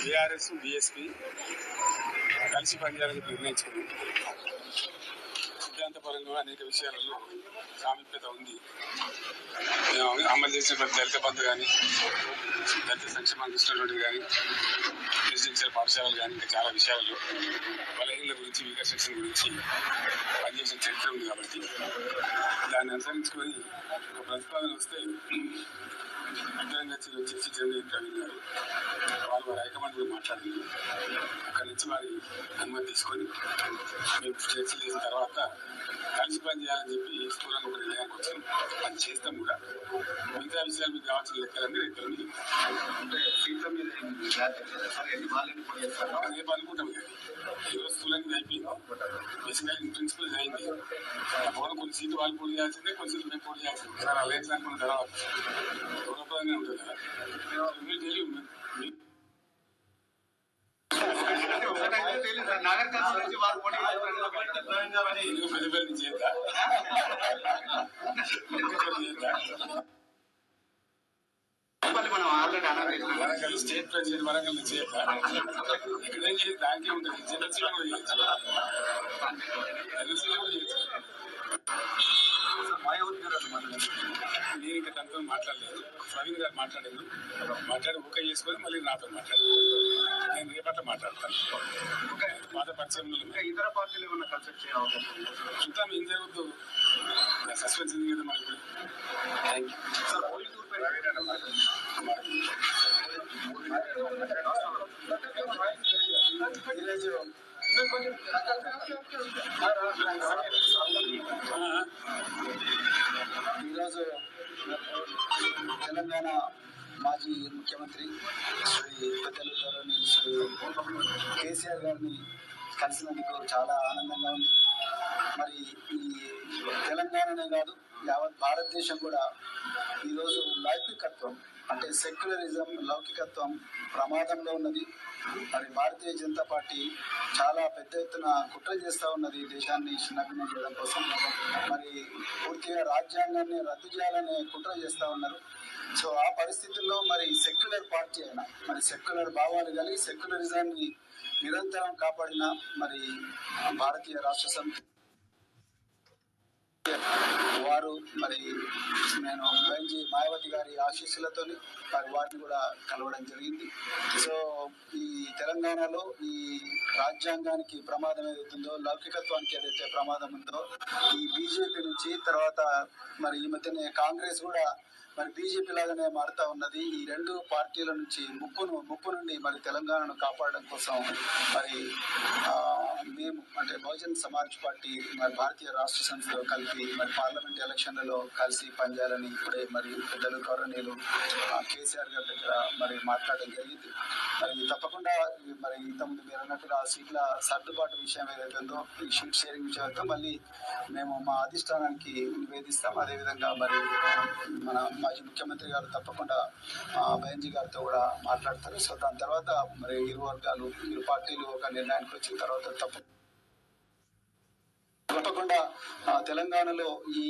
BRS BSP కలిసి పనిచేయాలని నిర్ణయించుకుంది. సిద్ధాంతపరంగా అనేక విషయాలలో సామీప్యత ఉంది. అమలు చేసినటువంటి దళిత బంధు కానీ, దళిత సంక్షేమానికి ఇచ్చినటువంటిది కానీ, రెసిడెన్షియల్ పాఠశాలలు కానీ, ఇంకా చాలా విషయాల్లో బలహీనల గురించి, వీకర్ సెక్షన్ గురించి పనిచేసిన చరిత్ర ఉంది. కాబట్టి దాన్ని అనుసరించుకొని ఒక ప్రతిపాదన వస్తే ఇద్దరంగా చర్చించండి ప్రవీణ్ గారు వాళ్ళు హైకమాండ్ కూడా మాట్లాడింది. అక్కడి నుంచి వారి అనుమతి తీసుకొని మేము చర్చలు చేసిన తర్వాత కలిసి పని చేయాలని చెప్పి స్థూలంగా ఒక నిర్ణయానికి వచ్చాం. అది చేస్తాం కూడా. మిగతా విషయాలు మీకు కావాల్సిన లెక్కలన్నీ రేపు రేపు అనుకుంటాం. ఈరోజు స్థూలంగా అయిపోయింది. బేసిక్గా ప్రిన్సిపల్ అయింది. అప్పుడు కొన్ని సీట్లు వాళ్ళు పోటీ చేయాల్సిందే, కొన్ని సీట్లు మేము పోటీ చేయాల్సిందే. సార్ అలా అనుకున్న తర్వాత గౌరవప్రదంగా ఉంటుంది కదా. మీరు తెలియదు పెద్దపల్లి చేద్దా వరంగల్ స్టేట్ ప్రెసిడెంట్ వరంగల్ చేద్దా ఇక్కడ ఏం చేయదు. దానికే ఉంటుంది. జనరల్ సీట్ కూడా చేయొచ్చు. జనరల్ సీట్ కూడా చేయొచ్చు. నేను ఇంకా తనతో మాట్లాడలేదు. ప్రవీణ్ గారు మాట్లాడి ఓకే చేసుకొని మళ్ళీ నాతో మాట్లాడారు. నేను రేపట్ల మాట్లాడతాను. పాత పరిచయంలో ఇతర పార్టీలు ఏమన్నా కన్సల్ట్ చేయాలి చూద్దాం ఏం జరుగుతూ. సస్పెన్స్ ఉంది కదా మనకి. Thank you. ఈరోజు తెలంగాణ మాజీ ముఖ్యమంత్రి శ్రీ పెద్దలు గౌరవనీయులు శ్రీ కేసీఆర్ గారిని కలిసినందుకు చాలా ఆనందంగా ఉంది. మరి ఈ తెలంగాణనే కాదు, యావత్ భారతదేశం కూడా ఈరోజు లౌకికత్వం అంటే సెక్యులరిజం, లౌకికత్వం ప్రమాదంలో ఉన్నది. మరి భారతీయ జనతా పార్టీ చాలా పెద్ద ఎత్తున కుట్ర చేస్తూ ఉన్నది దేశాన్ని చిన్నభిన్నం చేయడం కోసం. మరి పూర్తిగా రాజ్యాంగాన్ని రద్దు చేయాలనే కుట్ర చేస్తూ ఉన్నారు. సో ఆ పరిస్థితుల్లో మరి సెక్యులర్ పార్టీ అయినా, మరి సెక్యులర్ భావాలు కలిగి సెక్యులరిజాన్ని నిరంతరం కాపాడిన మరి భారతీయ రాష్ట్ర సమితి వారు మరి నేను బెంజీ మాయావతి గారి ఆశీస్సులతో మరి వారిని కూడా కలవడం జరిగింది. సో ఈ తెలంగాణలో ఈ రాజ్యాంగానికి ప్రమాదం ఏదైతుందో, లౌకికత్వానికి ఏదైతే ప్రమాదం ఉందో, ఈ బీజేపీ నుంచి తర్వాత మరి ఈ మధ్యనే కాంగ్రెస్ కూడా మరి బీజేపీ లాగానే మారుతా ఉన్నది. ఈ రెండు పార్టీల నుంచి ముప్పు నుండి మరి తెలంగాణను కాపాడడం కోసం మరి మేము అంటే బహుజన్ సమాజ్ పార్టీ మరి భారతీయ రాష్ట్ర సమితితో కలిపి మరి పార్లమెంట్ ఎలక్షన్లలో కలిసి పనిచేయాలని ఇప్పుడే మరి పెద్దలు గౌరవనీయులు కేసీఆర్ గారి దగ్గర మరి మాట్లాడడం జరిగింది. మరి తప్పకుండా మరి ఇంతకుముందు మీరు అన్నట్టుగా సీట్ల సర్దుబాటు విషయం ఏదైతుందో, ఈ షీట్ షేరింగ్ విషయం అయితే మళ్ళీ మేము మా అధిష్టానానికి నివేదిస్తాం. అదేవిధంగా మరి మన మాజీ ముఖ్యమంత్రి గారు తప్పకుండా బెంజీ గారితో కూడా మాట్లాడతారు. సో దాని తర్వాత మరి ఇరు పార్టీలు ఒక నిర్ణయానికి వచ్చిన తర్వాత తప్పకుండా తెలంగాణలో ఈ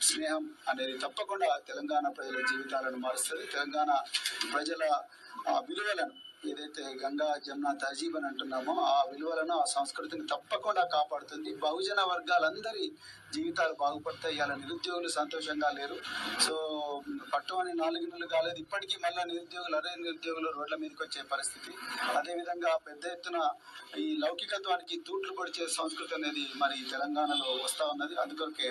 స్నేహం అనేది తప్పకుండా తెలంగాణ ప్రజల జీవితాలను మారుస్తుంది. తెలంగాణ ప్రజల విలువలను ఏదైతే గంగా జమున తహజీబ్ అని అంటున్నామో ఆ విలువలను, ఆ సంస్కృతిని తప్పకుండా కాపాడుతుంది. బహుజన వర్గాలందరి జీవితాలు బాగుపడతాయి. ఇలా నిరుద్యోగులు సంతోషంగా లేరు. సో పట్టుమని 4 నెలలు కాలేదు, ఇప్పటికీ మళ్ళీ నిరుద్యోగులు రోడ్ల మీదకి వచ్చే పరిస్థితి. అదేవిధంగా పెద్ద ఎత్తున ఈ లౌకికత్వానికి తూట్లు పొడిచే సంస్కృతి అనేది మరి తెలంగాణలో వస్తూ ఉన్నది. అందుకొరకే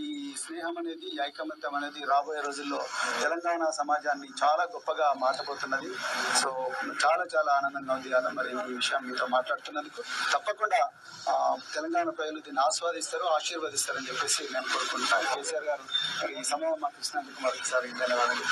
ఈ స్నేహం అనేది, ఈ ఐకమత్యం అనేది రాబోయే రోజుల్లో తెలంగాణ సమాజాన్ని చాలా గొప్పగా మార్చబోతున్నది. సో చాలా ఆనందంగా ఉంది అలా మరి ఈ విషయం మీతో మాట్లాడుతున్నందుకు. తప్పకుండా తెలంగాణ ప్రజలు దీన్ని ఆస్వాదిస్తారు, ఆశీర్వదిస్తారని చెప్పేసి నేను కోరుకుంటున్నాను. కేసీఆర్ గారు ఈ సమయం మాకు ఇచ్చినందుకు మరొకసారి ధన్యవాదాలు.